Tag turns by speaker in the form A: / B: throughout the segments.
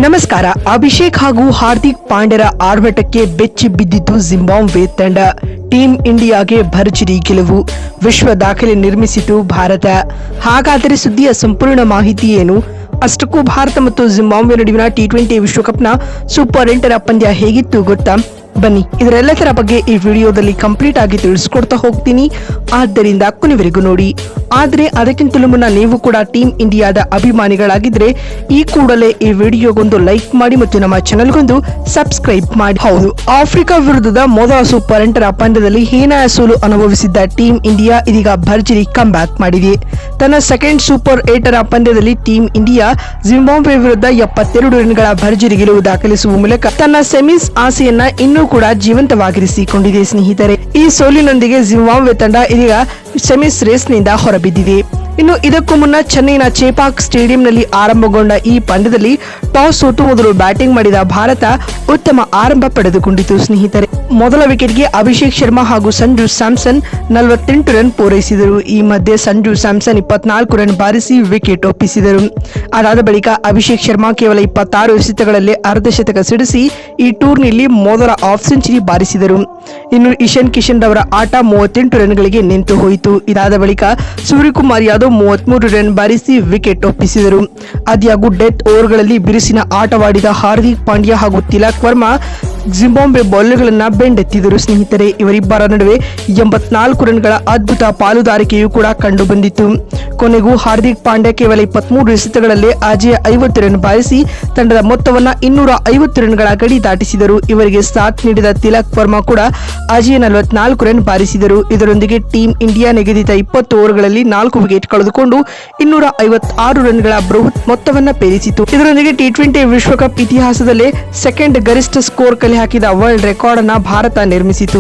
A: ನಮಸ್ಕಾರ. ಅಭಿಷೇಕ್ ಹಾಗೂ ಹಾರ್ದಿಕ್ ಪಾಂಡ್ಯರ ಆರ್ಭಟಕ್ಕೆ ಬೆಚ್ಚಿ ಬಿದ್ದಿದ್ದು ಜಿಂಬಾಬ್ವೆ ತಂಡ. ಟೀಂ ಇಂಡಿಯಾಗೆ ಭರ್ಜರಿ ಗೆಲುವು, ವಿಶ್ವ ದಾಖಲೆ ನಿರ್ಮಿಸಿತು ಭಾರತ. ಹಾಗಾದರೆ ಸುದ್ದಿಯ ಸಂಪೂರ್ಣ ಮಾಹಿತಿ ಏನು? ಅಷ್ಟಕ್ಕೂ ಭಾರತ ಮತ್ತು ಜಿಂಬಾಬ್ವೆ ನಡುವಿನ ಟಿ20 ವಿಶ್ವಕಪ್ನ ಸೂಪರ್ 8ರ ಪಂದ್ಯ ಹೇಗಿತ್ತು ಗೊತ್ತಾ? ಬನ್ನಿ ಇದರೆಲ್ಲದರ ಬಗ್ಗೆ ಈ ವಿಡಿಯೋದಲ್ಲಿ ಕಂಪ್ಲೀಟ್ ಆಗಿ ತಿಳಿಸ್ಕೊಡ್ತಾ ಹೋಗ್ತೀನಿ, ಆದ್ದರಿಂದ ಕೊನೆವರೆಗೂ ನೋಡಿ. ಆದ್ರೆ ಅದಕ್ಕಿಂತಲೂ ಮುನ್ನ ನೀವು ಕೂಡ ಟೀಂ ಇಂಡಿಯಾದ ಅಭಿಮಾನಿಗಳಾಗಿದ್ರೆ ಈ ಕೂಡಲೇ ಈ ವಿಡಿಯೋಗೊಂದು ಲೈಕ್ ಮಾಡಿ ಮತ್ತು ನಮ್ಮ ಚಾನೆಲ್ಗೊಂದು ಸಬ್ಸ್ಕ್ರೈಬ್ ಮಾಡಿ. ಹೌದು, ಆಫ್ರಿಕಾ ವಿರುದ್ಧದ ಮೊದಲ ಸೂಪರ್ 8ರ ಪಂದ್ಯದಲ್ಲಿ ಹೀನಾಯ ಸೋಲು ಅನುಭವಿಸಿದ್ದ ಟೀಂ ಇಂಡಿಯಾ ಇದೀಗ ಭರ್ಜರಿ ಕಮ್ ಬ್ಯಾಕ್ ಮಾಡಿದೆ. ತನ್ನ ಸೆಕೆಂಡ್ ಸೂಪರ್ 8ರ ಪಂದ್ಯದಲ್ಲಿ ಟೀಂ ಇಂಡಿಯಾ ಜಿಂಬಾಬ್ವೆ ವಿರುದ್ಧ 72 ರನ್ಗಳ ಭರ್ಜರಿ ಗೆಲುವು ದಾಖಲಿಸುವ ಮೂಲಕ ತನ್ನ ಸೆಮೀಸ್ ಆಸೆಯನ್ನ ಇನ್ನೂ ಕೂಡ ಜೀವಂತವಾಗಿರಿಸಿಕೊಂಡಿದೆ ಸ್ನೇಹಿತರೆ. ಈ ಸೋಲಿನೊಂದಿಗೆ ಜಿಂಬಾಬ್ವೆ ತಂಡ ಇದೀಗ ಸೆಮೀಸ್ ರೇಸ್ನಿಂದ ಹೊರಬಿದ್ದಿದೆ. ಇನ್ನು ಇದಕ್ಕೂ ಮುನ್ನ ಚೆನ್ನೈನ ಚೇಪಾಕ್ ಸ್ಟೇಡಿಯಂನಲ್ಲಿ ಆರಂಭಗೊಂಡ ಈ ಪಂದ್ಯದಲ್ಲಿ ಟಾಸ್ ಸೋತು ಮೊದಲು ಬ್ಯಾಟಿಂಗ್ ಮಾಡಿದ ಭಾರತ ಉತ್ತಮ ಆರಂಭ ಪಡೆದುಕೊಂಡಿತು ಸ್ನೇಹಿತರೆ. ಮೊದಲ ವಿಕೆಟ್ಗೆ ಅಭಿಷೇಕ್ ಶರ್ಮಾ ಹಾಗೂ ಸಂಜು ಸ್ಯಾಮ್ಸನ್ 48 ರನ್ ಪೂರೈಸಿದರು. ಈ ಮಧ್ಯೆ ಸಂಜು ಸ್ಯಾಮ್ಸನ್ 24 ರನ್ ಬಾರಿಸಿ ವಿಕೆಟ್ ಒಪ್ಪಿಸಿದರು. ಅದಾದ ಬಳಿಕ ಅಭಿಷೇಕ್ ಶರ್ಮಾ ಕೇವಲ 26 ಎಸೆತಗಳಲ್ಲಿ ಅರ್ಧಶತಕ ಸಿಡಿಸಿ ಈ ಟೂರ್ನಿಯಲ್ಲಿ ಮೊದಲ ಆಫ್ ಸೆಂಚುರಿ ಬಾರಿಸಿದರು. ಇನ್ನು ಇಶಾನ್ ಕಿಶನ್ ರವರ ಆಟ 38 ರನ್ಗಳಿಗೆ ನಿಂತು ಹೋಯಿತು. ಇದಾದ ಬಳಿಕ ಸೂರ್ಯಕುಮಾರ್ ಯಾದವ್ 33 ರನ್ ಬಾರಿಸಿ ವಿಕೆಟ್ ಒಪ್ಪಿಸಿದರು. ಆದ್ಯಾಗೂ ಡೆತ್ ಓವರ್ಗಳಲ್ಲಿ ಬಿರುಸಿನ ಆಟವಾಡಿದ ಹಾರ್ದಿಕ್ ಪಾಂಡ್ಯ ಹಾಗೂ ತಿಲಕ್ ವರ್ಮಾ ಜಿಂಬಾಬ್ವೆ ಬೌಲರ್ಗಳನ್ನ ಬೆಂಡೆತ್ತಿದರು ಸ್ನೇಹಿತರೆ. ಇವರಿಬ್ಬರ ನಡುವೆ 84 ರನ್ಗಳ ಅದ್ಭುತ ಪಾಲುದಾರಿಕೆಯೂ ಕೂಡ ಕಂಡು ಬಂದಿತ್ತು. ಕೊನೆಗೂ ಹಾರ್ದಿಕ್ ಪಾಂಡ್ಯ ಕೇವಲ 23 ಎಸೆತಗಳಲ್ಲಿ ಅಜೇಯ 50 ರನ್ ಬಾರಿಸಿ ತಂಡದ ಮೊತ್ತವನ್ನ 250 ರನ್ಗಳ ಗಡಿ ದಾಟಿಸಿದರು. ಇವರಿಗೆ ಸಾಥ್ ನೀಡಿದ ತಿಲಕ್ ವರ್ಮಾ ಕೂಡ ಅಜೇಯ 44 ರನ್ ಬಾರಿಸಿದರು. ಇದರೊಂದಿಗೆ ಟೀಂ ಇಂಡಿಯಾ ನಿಗದಿತ 20 ಓವರ್ಗಳಲ್ಲಿ 4 ವಿಕೆಟ್ ಕಳೆದುಕೊಂಡು 256 ರನ್ಗಳ ಬೃಹತ್ ಮೊತ್ತವನ್ನ ಪೇರಿಸಿತು. ಇದರೊಂದಿಗೆ ಟಿ20 ವಿಶ್ವಕಪ್ ಇತಿಹಾಸದಲ್ಲೇ ಸೆಕೆಂಡ್ ಗರಿಷ್ಠ ಸ್ಕೋರ್ ಕಲೆ ಹಾಕಿದ ವರ್ಲ್ಡ್ ರೆಕಾರ್ಡ್ ಅನ್ನ ಭಾರತ ನಿರ್ಮಿಸಿತು.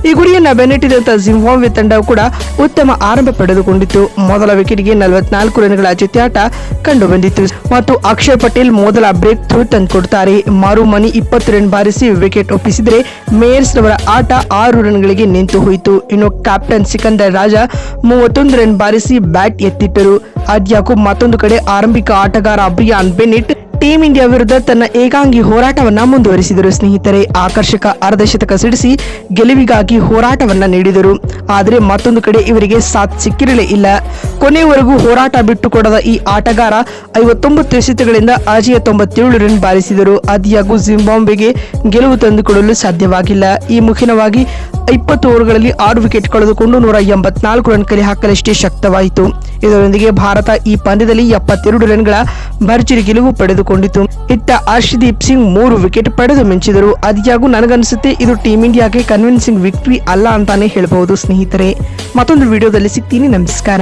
A: ಈ ಗುರಿಯನ್ನ ಬೆನ್ನಟ್ಟಿದಂತ ಜಿಂಬಾಬ್ವೆ ತಂಡವು ಕೂಡ ಉತ್ತಮ ಆರಂಭ ಪಡೆದುಕೊಂಡಿತು. ಮೊದಲ ವಿಕೆಟ್ಗೆ 44 ರನ್ಗಳ ಜೊತೆಯಾಟ ಕಂಡು ಬಂದಿತ್ತು ಮತ್ತು ಅಕ್ಷರ್ ಪಟೇಲ್ ಮೊದಲ ಬ್ರೇಕ್ ಥ್ರೂ ತಂದುಕೊಡ್ತಾರೆ. ಮರುಮನಿ 20 ರನ್ ಬಾರಿಸಿ ವಿಕೆಟ್ ಒಪ್ಪಿಸಿದರೆ ಮೇಯರ್ಸ್ ರವರ ಆಟ 6 ರನ್ಗಳಿಗೆ ನಿಂತು ಹೋಯಿತು. ಇನ್ನು ಕ್ಯಾಪ್ಟನ್ ಸಿಕಂದರ್ ರಾಜಾ 31 ರನ್ ಬಾರಿಸಿ ಬ್ಯಾಟ್ ಎತ್ತಿಟ್ಟರು. ಆದ್ಯಾಗೂ ಮತ್ತೊಂದು ಕಡೆ ಆರಂಭಿಕ ಆಟಗಾರ ಬ್ರಿಯಾನ್ ಬೆನ್ನೆಟ್ ಟೀಂ ಇಂಡಿಯಾ ವಿರುದ್ಧ ತನ್ನ ಏಕಾಂಗಿ ಹೋರಾಟವನ್ನ ಮುಂದುವರಿಸಿದರು ಸ್ನೇಹಿತರೆ. ಆಕರ್ಷಕ ಅರ್ಧಶತಕ ಸಿಡಿಸಿ ಗೆಲುವಿಗಾಗಿ ಹೋರಾಟವನ್ನ ನೀಡಿದರು. ಆದರೆ ಮತ್ತೊಂದು ಕಡೆ ಇವರಿಗೆ ಸಾಥ್ ಸಿಕ್ಕಿರಲೇ ಇಲ್ಲ. ಕೊನೆಯವರೆಗೂ ಹೋರಾಟ ಬಿಟ್ಟುಕೊಡದ ಈ ಆಟಗಾರ 59 ಎಸೆತಗಳಿಂದ ಅಜೇಯ 97 ರನ್ ಬಾರಿಸಿದರು. ಆದ್ಯಾಗೂ ಜಿಂಬಾಬ್ವೆಗೆ ಗೆಲುವು ತಂದುಕೊಡಲು ಸಾಧ್ಯವಾಗಿಲ್ಲ. ಈ ಮುಖಿನವಾಗಿ 20 ಓವರ್ಗಳಲ್ಲಿ 6 ವಿಕೆಟ್ ಕಳೆದುಕೊಂಡು 184 ರನ್ ಕಲೆ ಹಾಕಲಷ್ಟೇ ಶಕ್ತವಾಯಿತು. ಇದರೊಂದಿಗೆ ಭಾರತ ಈ ಪಂದ್ಯದಲ್ಲಿ 72 ರನ್ಗಳ ಭರ್ಜರಿ ಗೆಲುವು ಪಡೆದುಕೊಂಡಿತು. ಇತ್ತ ಹರ್ಷದೀಪ್ ಸಿಂಗ್ 3 ವಿಕೆಟ್ ಪಡೆದು ಮಿಂಚಿದರು. ಆದ್ಯಾಗೂ ನನಗನ್ಸುತ್ತೆ ಇದು ಟೀಂ ಇಂಡಿಯಾಗೆ ಕನ್ವಿನ್ಸಿಂಗ್ ವಿಕ್ಟರಿ ಅಲ್ಲ ಅಂತಾನೆ ಹೇಳಬಹುದು ಸ್ನೇಹಿತರೆ. ಮತ್ತೊಂದು ವಿಡಿಯೋದಲ್ಲಿ ಸಿಗ್ತೀನಿ. ನಮಸ್ಕಾರ.